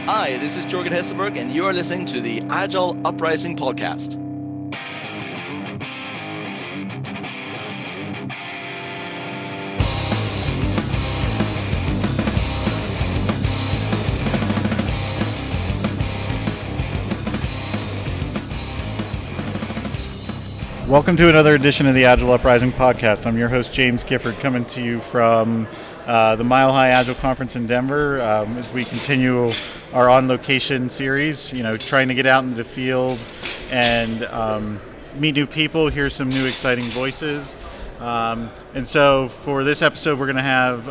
Hi, this is Jorgen Hesselberg, and you are listening to the Agile Uprising podcast. Welcome to another edition of the Agile Uprising podcast. I'm your host, James Gifford, coming to you from the Mile High Agile Conference in Denver as we continue our on-location series, trying to get out into the field and meet new people, hear some new exciting voices. And so for this episode, we're going to have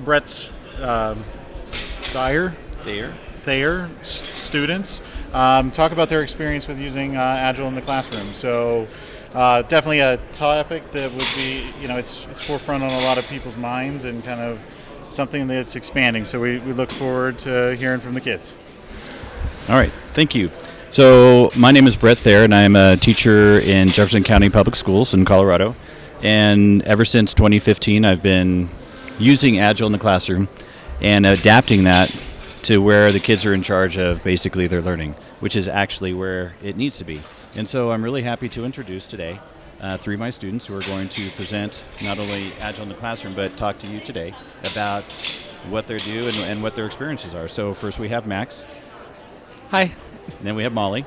Bret Thayer students talk about their experience with using Agile in the classroom. So definitely a topic that would be, it's forefront on a lot of people's minds and kind of something that's expanding. So we look forward to hearing from the kids. All right, thank you. So my name is Bret Thayer, and I'm a teacher in Jefferson County Public Schools in Colorado. And ever since 2015, I've been using Agile in the classroom and adapting that to where the kids are in charge of basically their learning, which is actually where it needs to be. And so I'm really happy to introduce today three of my students who are going to present not only Agile in the classroom, but talk to you today about what they do and what their experiences are. So first we have Max. Hi. Then we have Molly.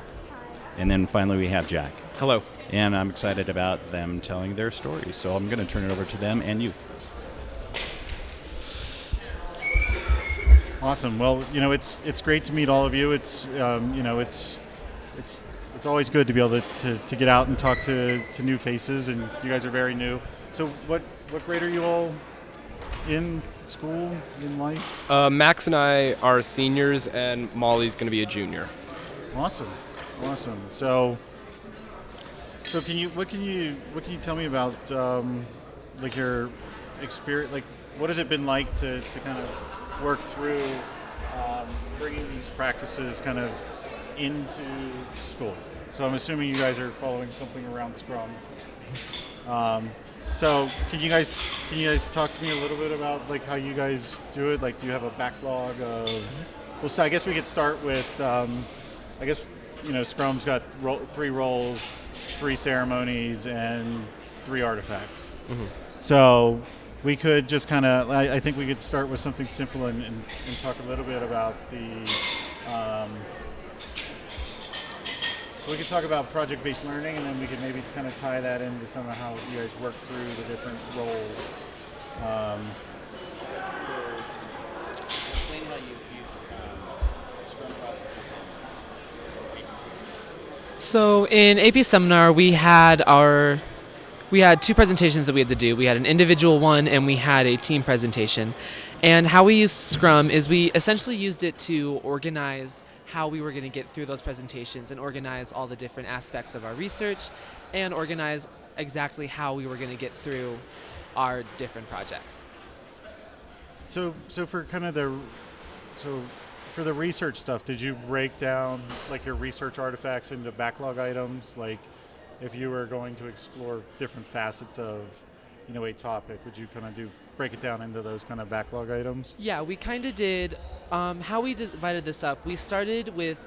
And then finally we have Jack. Hello. And I'm excited about them telling their stories. So I'm going to turn it over to them and you. Awesome. Well, it's great to meet all of you. It's it's always good to be able to get out and talk to new faces, and you guys are very new. So what grade are you all in school, in life? Max and I are seniors, and Molly's going to be a junior. Awesome. So what can you tell me about like your experience? Like, what has it been like to kind of work through bringing these practices kind of into school? So I'm assuming you guys are following something around Scrum. So can you guys talk to me a little bit about like how you guys do it? Like, do you have a backlog of? Well, so I guess we could start with. Scrum's got 3 roles, 3 ceremonies, and 3 artifacts. Mm-hmm. So we could just kind of, I think we could start with something simple and talk a little bit about we could talk about project-based learning, and then we could maybe kind of tie that into some of how you guys work through the different roles. So explain how you've used Scrum processes in APC. So in AP Seminar, we had 2 presentations that we had to do. We had an individual one and we had a team presentation. And how we used Scrum is we essentially used it to organize how we were going to get through those presentations and organize all the different aspects of our research and organize exactly how we were going to get through our different projects. So for kind of for the research stuff, did you break down like your research artifacts into backlog items? Like, if you were going to explore different facets of, a topic, would you kind of break it down into those kind of backlog items? Yeah, we kind of did. How we divided this up, we started with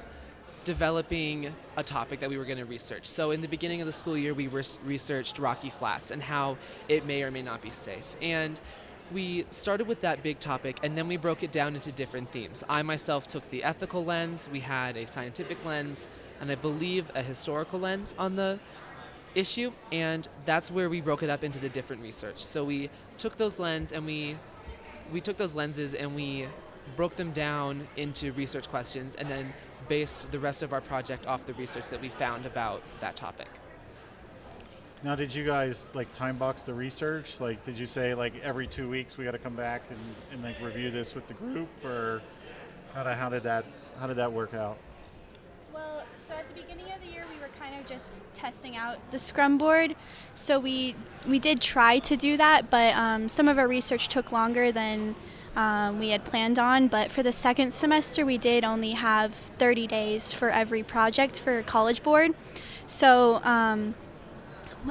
developing a topic that we were going to research. So in the beginning of the school year, we researched Rocky Flats and how it may or may not be safe. And we started with that big topic, and then we broke it down into different themes. I myself took the ethical lens, we had a scientific lens, and I believe a historical lens on the issue, and that's where we broke it up into the different research. So we took those lenses and we broke them down into research questions, and then based the rest of our project off the research that we found about that topic. Now, did you guys like time box the research? Like, did you say like every 2 weeks we got to come back and like review this with the group, or how did that work out? Well, so at the beginning of the year, we were kind of just testing out the Scrum board. So we did try to do that, but some of our research took longer than we had planned on. But for the second semester, we did only have 30 days for every project for College Board. So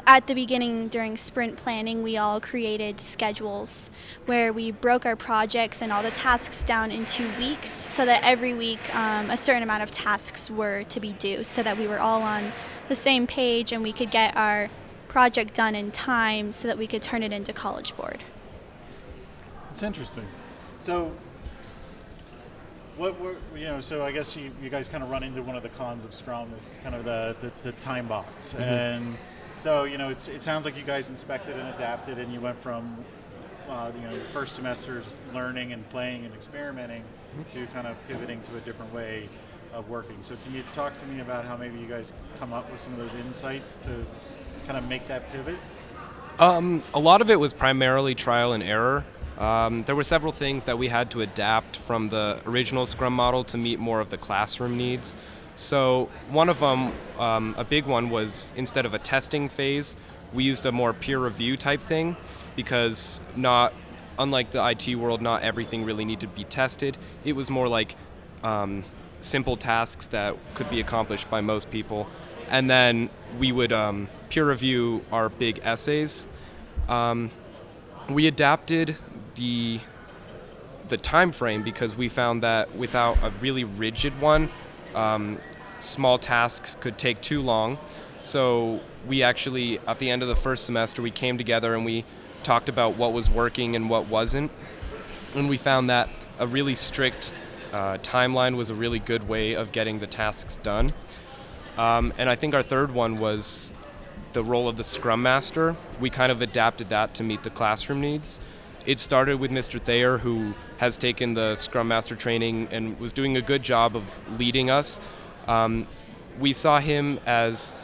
at the beginning during sprint planning, we all created schedules where we broke our projects and all the tasks down into weeks so that every week a certain amount of tasks were to be due so that we were all on the same page and we could get our project done in time so that we could turn it into College Board. It's interesting. So, so I guess you guys kind of run into one of the cons of Scrum is kind of the time box. Mm-hmm. And so, it sounds like you guys inspected and adapted and you went from, your first semester's learning and playing and experimenting to kind of pivoting to a different way of working. So can you talk to me about how maybe you guys come up with some of those insights to kind of make that pivot? A lot of it was primarily trial and error. There were several things that we had to adapt from the original Scrum model to meet more of the classroom needs. So one of them, a big one, was instead of a testing phase, we used a more peer review type thing because unlike the IT world, not everything really needed to be tested. It was more like simple tasks that could be accomplished by most people. And then we would peer review our big essays. We adapted the time frame because we found that without a really rigid one, small tasks could take too long. So we actually, at the end of the first semester, we came together and we talked about what was working and what wasn't. And we found that a really strict timeline was a really good way of getting the tasks done. And I think our third one was the role of the Scrum Master. We kind of adapted that to meet the classroom needs. It started with Mr. Thayer, who has taken the Scrum Master training and was doing a good job of leading us. We saw him as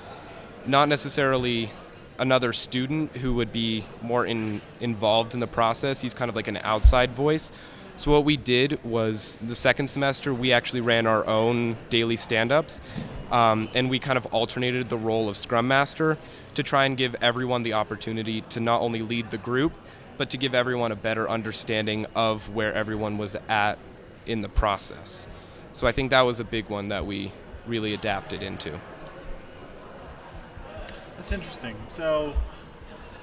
not necessarily another student who would be more involved in the process. He's kind of like an outside voice. So what we did was the second semester, we actually ran our own daily stand-ups, and we kind of alternated the role of Scrum Master to try and give everyone the opportunity to not only lead the group, but to give everyone a better understanding of where everyone was at in the process. So I think that was a big one that we really adapted into. That's interesting. So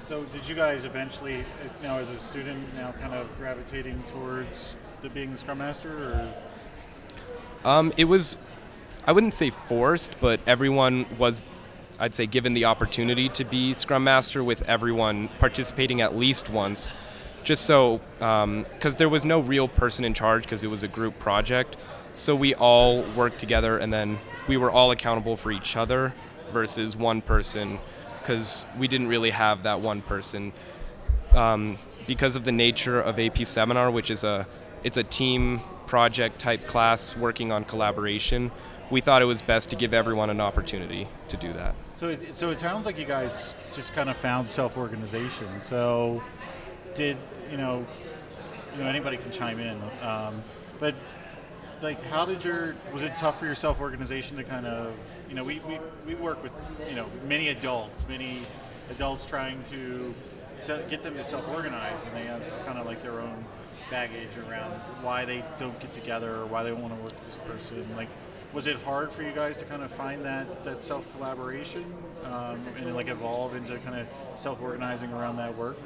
did you guys eventually, as a student, now kind of gravitating towards being the Scrum Master, or? It was, I wouldn't say forced, but everyone was, I'd say, given the opportunity to be Scrum Master, with everyone participating at least once, just so, because there was no real person in charge because it was a group project. So we all worked together and then we were all accountable for each other versus one person, because we didn't really have that one person. Because of the nature of AP Seminar, which is it's a team project type class working on collaboration, we thought it was best to give everyone an opportunity to do that. So it sounds like you guys just kind of found self-organization. So did, anybody can chime in, but like, was it tough for your self-organization to kind of, we work with, many adults trying to get them to self-organize, and they have kind of like their own baggage around why they don't get together or why they don't want to work with this person. Like, was it hard for you guys to kind of find that self-collaboration and like evolve into kind of self-organizing around that work?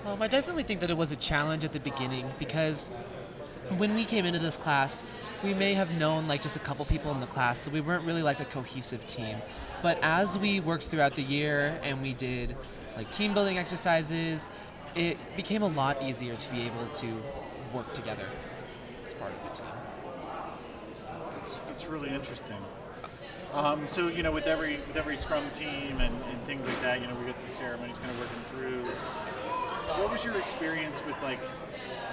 I definitely think that it was a challenge at the beginning because when we came into this class, we may have known like just a couple people in the class, so we weren't really like a cohesive team. But as we worked throughout the year and we did like team building exercises, it became a lot easier to be able to work together as part of a team. That's really interesting. So with every Scrum team and things like that, we got the ceremonies kind of working through. What was your experience with like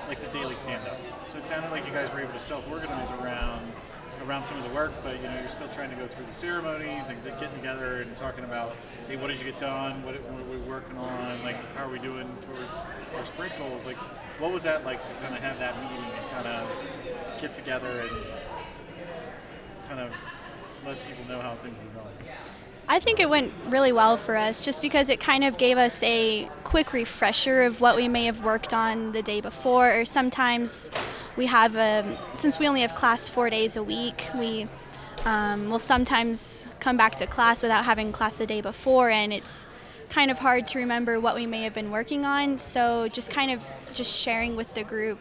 the daily stand-up? So it sounded like you guys were able to self-organize around some of the work, but you're still trying to go through the ceremonies and getting together and talking about, hey, what did you get done? What are we working on? Like, how are we doing towards our sprint goals? Like, what was that like to kind of have that meeting and kind of get together and kind of let people know how things were going? I think it went really well for us just because it kind of gave us a quick refresher of what we may have worked on the day before, or sometimes we have, since we only have class 4 days a week, we we'll sometimes come back to class without having class the day before, and it's kind of hard to remember what we may have been working on. So just sharing with the group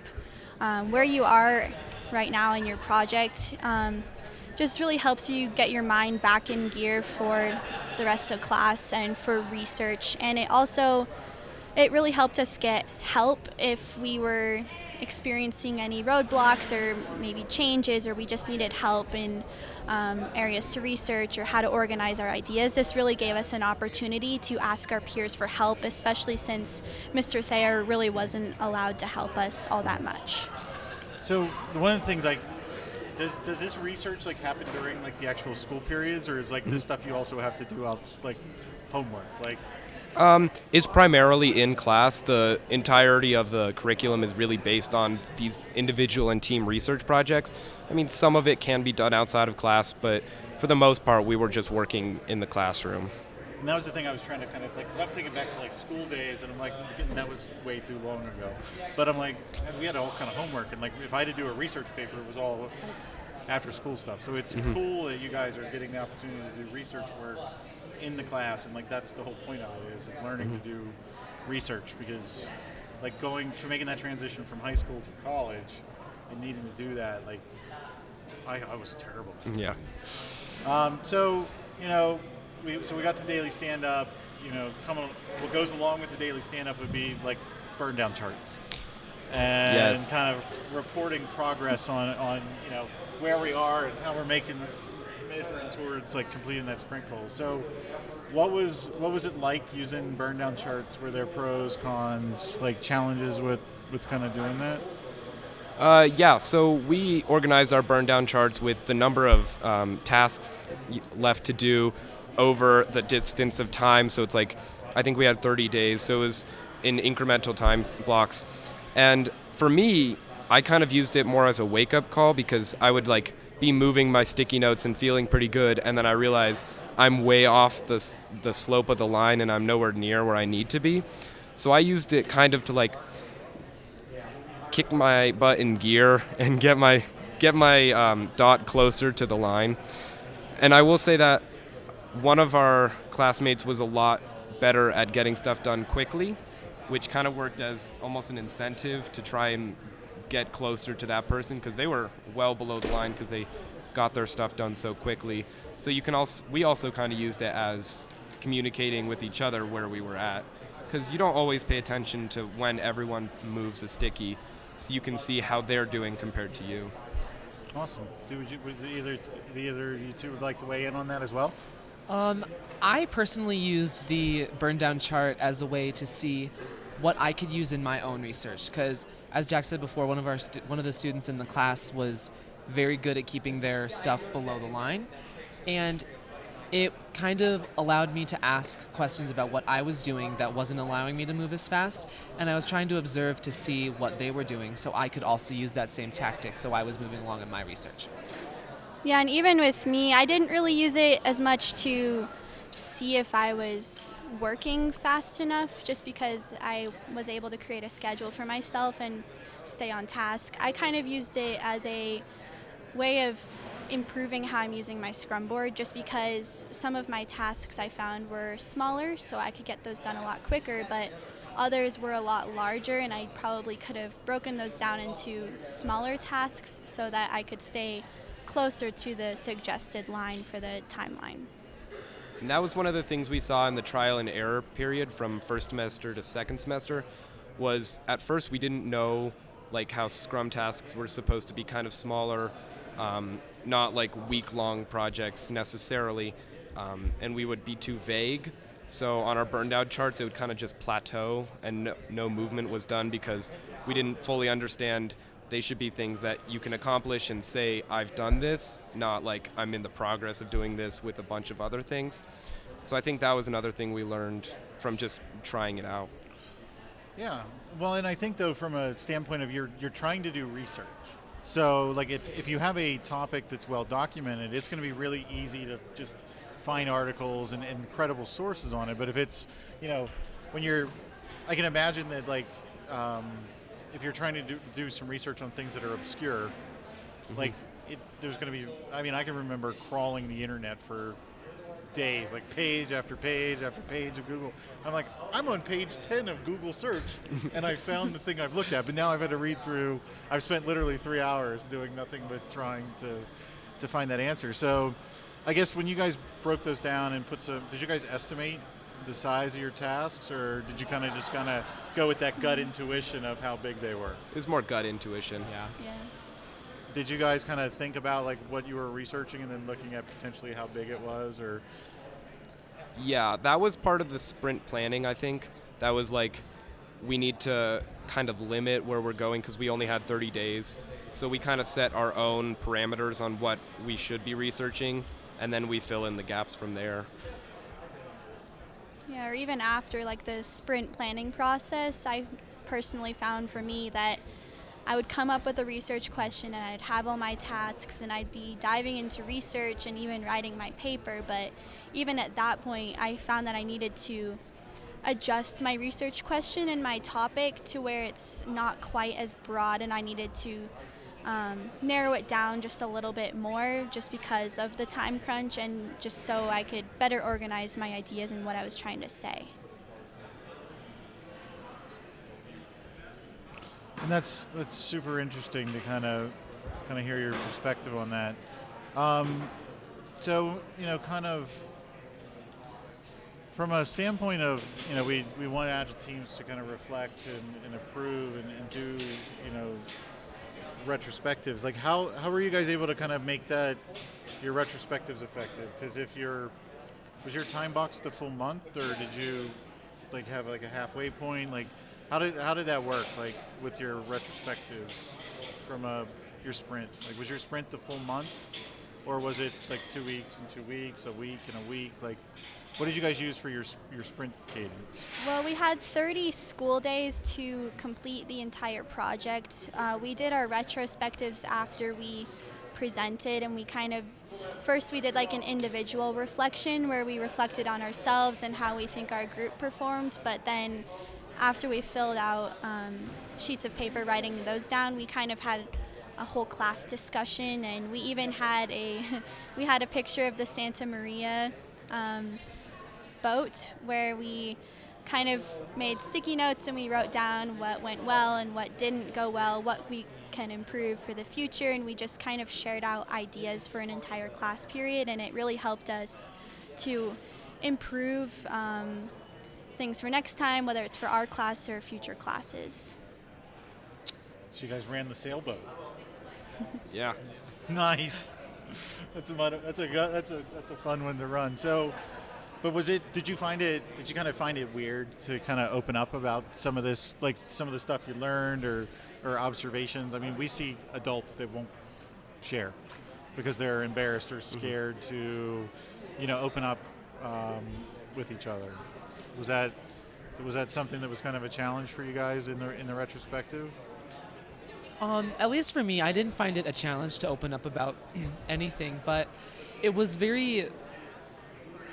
where you are right now in your project just really helps you get your mind back in gear for the rest of class and for research. And it really helped us get help if we were experiencing any roadblocks or maybe changes, or we just needed help in areas to research or how to organize our ideas. This really gave us an opportunity to ask our peers for help, especially since Mr. Thayer really wasn't allowed to help us all that much. So one of the things, like, does this research like happen during like the actual school periods, or is like this stuff you also have to do out like homework? Like, it's primarily in class. The entirety of the curriculum is really based on these individual and team research projects. I mean, some of it can be done outside of class, but for the most part, we were just working in the classroom. and that was the thing I was trying to kind of like, because I'm thinking back to like school days, and I'm like, that was way too long ago. But I'm like, we had all kind of homework, and like if I had to do a research paper, it was all after school stuff. So it's cool that you guys are getting the opportunity to do research work in the class, and like that's the whole point of it is learning to do research, because like making that transition from high school to college and needing to do that, like I was terrible. Yeah. So we got the daily stand up. What goes along with the daily stand up would be like Burndown charts and kind of reporting progress on where we are and how we're measuring towards like completing that sprint goal. So what was it like using Burndown charts? Were there pros, cons, like challenges with kind of doing that? So we organized our Burndown charts with the number of tasks left to do over the distance of time. So it's like, I think we had 30 days, so it was in incremental time blocks. And for me, I kind of used it more as a wake-up call, because I would like be moving my sticky notes and feeling pretty good, and then I realize I'm way off the slope of the line and I'm nowhere near where I need to be. So I used it kind of to like kick my butt in gear and get my dot closer to the line. And I will say that one of our classmates was a lot better at getting stuff done quickly, which kind of worked as almost an incentive to try and get closer to that person, because they were well below the line because they got their stuff done so quickly. So we also kind of used it as communicating with each other where we were at, because you don't always pay attention to when everyone moves a sticky, so you can see how they're doing compared to you. Awesome. Would either you two would like to weigh in on that as well? I personally used the Burndown chart as a way to see what I could use in my own research, because as Jack said before, one of the students in the class was very good at keeping their stuff below the line, and it kind of allowed me to ask questions about what I was doing that wasn't allowing me to move as fast, and I was trying to observe to see what they were doing so I could also use that same tactic so I was moving along in my research. Yeah, and even with me, I didn't really use it as much to see if I was working fast enough, just because I was able to create a schedule for myself and stay on task. I kind of used it as a way of improving how I'm using my Scrum board, just because some of my tasks I found were smaller, so I could get those done a lot quicker, but others were a lot larger, and I probably could have broken those down into smaller tasks so that I could stay closer to the suggested line for the timeline. And that was one of the things we saw in the trial and error period from first semester to second semester, was at first we didn't know like how Scrum tasks were supposed to be kind of smaller, not like week-long projects necessarily, and we would be too vague. So on our Burndown charts, it would kind of just plateau and no movement was done, because we didn't fully understand they should be things that you can accomplish and say, I've done this, not like I'm in the progress of doing this with a bunch of other things. So I think that was another thing we learned from just trying it out. Yeah. Well, and I think though, from a standpoint of you're trying to do research. So like if you have a topic that's well documented, it's going to be really easy to just find articles and credible sources on it. But if it's, I can imagine that like, if you're trying to do some research on things that are obscure, like there's going to be, I mean, I can remember crawling the internet for days, like page after page after page of Google. I'm like, I'm on page 10 of Google search, and I found the thing I've looked at, but now I've had to read through, I've spent literally 3 hours doing nothing but trying to find that answer. So I guess when you guys broke those down and did you guys estimate the size of your tasks, or did you kind of go with that gut intuition of how big they were? It was more gut intuition. Yeah. Yeah. Did you guys kind of think about like what you were researching and then looking at potentially how big it was, or? Yeah, that was part of the sprint planning, I think. That was like, we need to kind of limit where we're going because we only had 30 days. So we kind of set our own parameters on what we should be researching, and then we fill in the gaps from there. Yeah, or even after like the sprint planning process, I personally found for me that I would come up with a research question and I'd have all my tasks and I'd be diving into research and even writing my paper. But even at that point, I found that I needed to adjust my research question and my topic to where it's not quite as broad, and I needed to narrow it down just a little bit more just because of the time crunch and just so I could better organize my ideas and what I was trying to say. And that's super interesting to kind of hear your perspective on that. So kind of from a standpoint of we want Agile teams to kind of reflect and improve and do retrospectives. Like how were you guys able to kind of make that your retrospectives effective? Because was your time box the full month, or did you like have like a halfway point? Like how did that work, like with your retrospectives from your sprint? Like was your sprint the full month, or was it like 2 weeks and 2 weeks, a week and a week? Like what did you guys use for your sprint cadence? Well, we had 30 school days to complete the entire project. We did our retrospectives after we presented, and we first we did like an individual reflection where we reflected on ourselves and how we think our group performed, but then after we filled out sheets of paper writing those down, we kind of had a whole class discussion, and we even had we had a picture of the Santa Maria boat where we kind of made sticky notes and we wrote down what went well and what didn't go well, what we can improve for the future, and we just kind of shared out ideas for an entire class period, and it really helped us to improve things for next time, whether it's for our class or future classes. So you guys ran the sailboat. Yeah. Nice. That's a fun one to run. So, but did you kind of find it weird to kind of open up about some of this, like some of the stuff you learned or observations? I mean, we see adults that won't share because they're embarrassed or scared to, open up with each other. Was that something that was kind of a challenge for you guys in the retrospective? At least for me, I didn't find it a challenge to open up about anything, but it was very,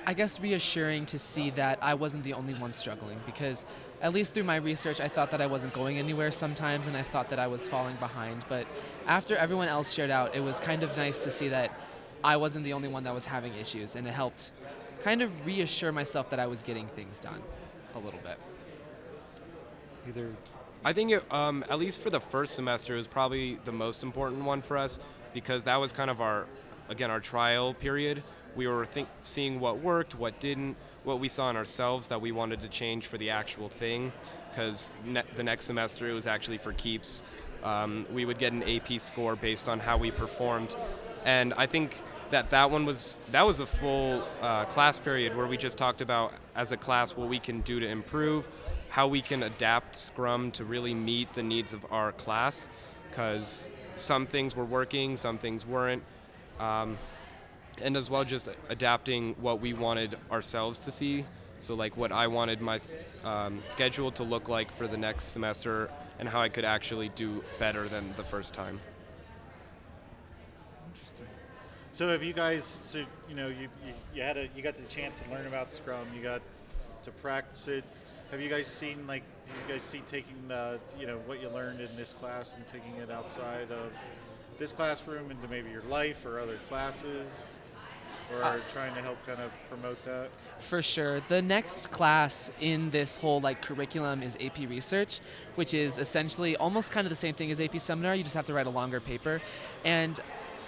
I guess, reassuring to see that I wasn't the only one struggling, because at least through my research, I thought that I wasn't going anywhere sometimes, and I thought that I was falling behind. But after everyone else shared out, it was kind of nice to see that I wasn't the only one that was having issues, and it helped kind of reassure myself that I was getting things done a little bit. I think at least for the first semester, it was probably the most important one for us, because that was kind of our trial period. We were seeing what worked, what didn't, what we saw in ourselves that we wanted to change for the actual thing, because the next semester it was actually for keeps. We would get an AP score based on how we performed, and I think that was a full class period where we just talked about as a class what we can do to improve, how we can adapt Scrum to really meet the needs of our class, because some things were working, some things weren't, and as well just adapting what we wanted ourselves to see. So like what I wanted my schedule to look like for the next semester, and how I could actually do better than the first time. Interesting. So have you guys? So you got the chance to learn about Scrum. You got to practice it. Have you guys seen did you guys see taking the what you learned in this class and taking it outside of this classroom into maybe your life or other classes, or trying to help kind of promote that? For sure. The next class in this whole curriculum is AP Research, which is essentially almost kind of the same thing as AP Seminar. You just have to write a longer paper. And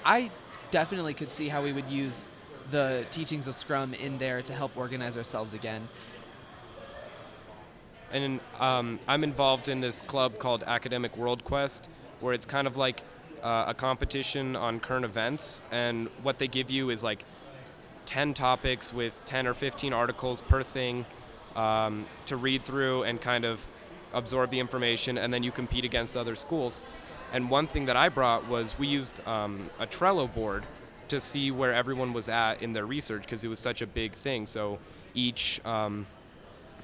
I definitely could see how we would use the teachings of Scrum in there to help organize ourselves again. And I'm involved in this club called Academic World Quest, where it's kind of like a competition on current events, and what they give you is 10 topics with 10 or 15 articles per thing to read through and kind of absorb the information, and then you compete against other schools. And one thing that I brought was we used a Trello board to see where everyone was at in their research, because it was such a big thing. So each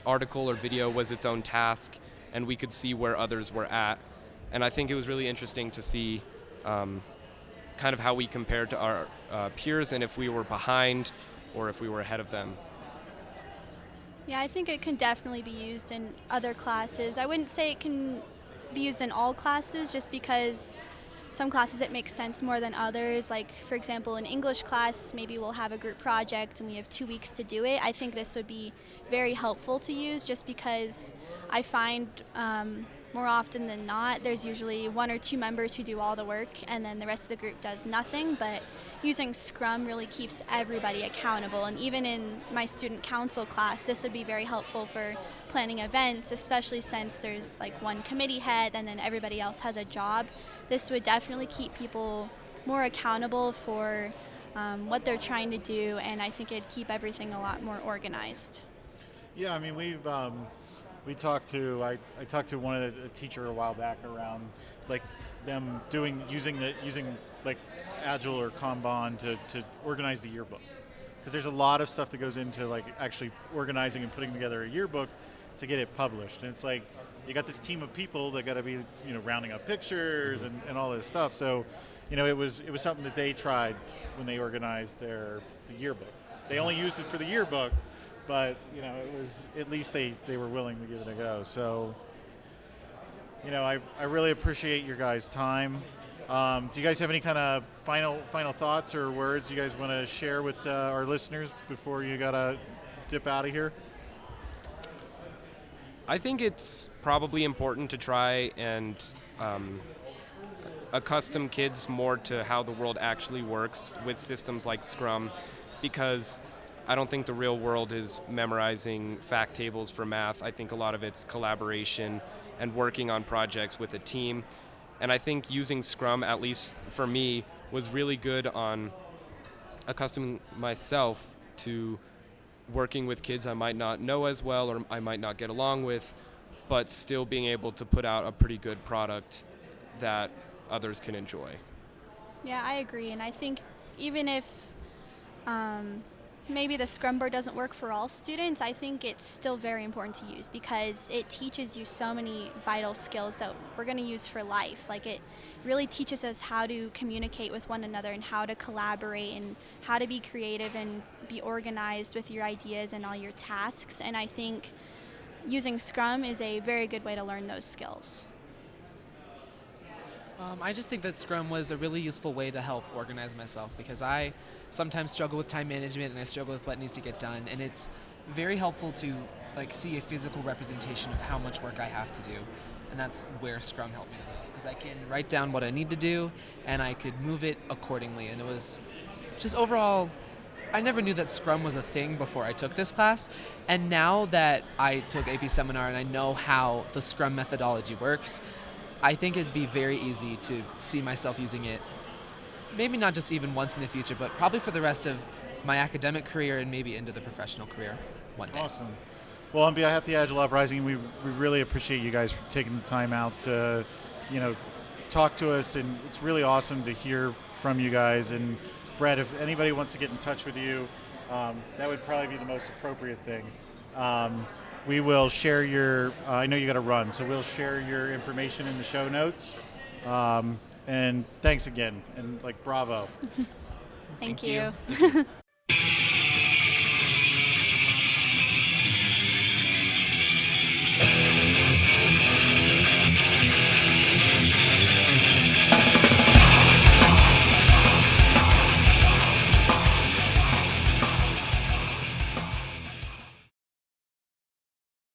article or video was its own task, and we could see where others were at. And I think it was really interesting to see kind of how we compared to our peers, and if we were behind or if we were ahead of them. Yeah, I think it can definitely be used in other classes. I wouldn't say it can be used in all classes, just because some classes it makes sense more than others. Like, for example, in English class, maybe we'll have a group project and we have 2 weeks to do it. I think this would be very helpful to use, just because I find more often than not, there's usually 1 or 2 members who do all the work, and then the rest of the group does nothing. But using Scrum really keeps everybody accountable. And even in my student council class, this would be very helpful for planning events, especially since there's 1 committee head and then everybody else has a job. This would definitely keep people more accountable for what they're trying to do, and I think it'd keep everything a lot more organized. Yeah, I mean, I talked to a teacher a while back around them using Agile or Kanban to organize the yearbook, because there's a lot of stuff that goes into actually organizing and putting together a yearbook to get it published. And it's you got this team of people that got to be rounding up pictures and all this stuff. So it was something that they tried when they organized the yearbook. They only used it for the yearbook, but it was, at least they were willing to give it a go. So I really appreciate your guys' time. Do you guys have any kind of final thoughts or words you guys want to share with our listeners before you gotta dip out of here? I think it's probably important to try and accustom kids more to how the world actually works with systems like Scrum, because I don't think the real world is memorizing fact tables for math. I think a lot of it's collaboration and working on projects with a team. And I think using Scrum, at least for me, was really good on accustoming myself to working with kids I might not know as well or I might not get along with, but still being able to put out a pretty good product that others can enjoy. Yeah, I agree. And I think even if maybe the Scrum board doesn't work for all students, I think it's still very important to use, because it teaches you so many vital skills that we're going to use for life. It really teaches us how to communicate with one another and how to collaborate and how to be creative and be organized with your ideas and all your tasks. And I think using Scrum is a very good way to learn those skills. I just think that Scrum was a really useful way to help organize myself, because I sometimes struggle with time management and I struggle with what needs to get done, and it's very helpful to see a physical representation of how much work I have to do, and that's where Scrum helped me the most, because I can write down what I need to do and I could move it accordingly. And it was just overall, I never knew that Scrum was a thing before I took this class, and now that I took AP Seminar and I know how the Scrum methodology works, I think it'd be very easy to see myself using it, maybe not just even once in the future, but probably for the rest of my academic career and maybe into the professional career one day. Awesome. Well, on behalf of the Agile Uprising, we really appreciate you guys for taking the time out to, talk to us, and it's really awesome to hear from you guys. And Bret, if anybody wants to get in touch with you, that would probably be the most appropriate thing. We will share your, I know you got to run, so we'll share your information in the show notes. And thanks again, and bravo. Thank you.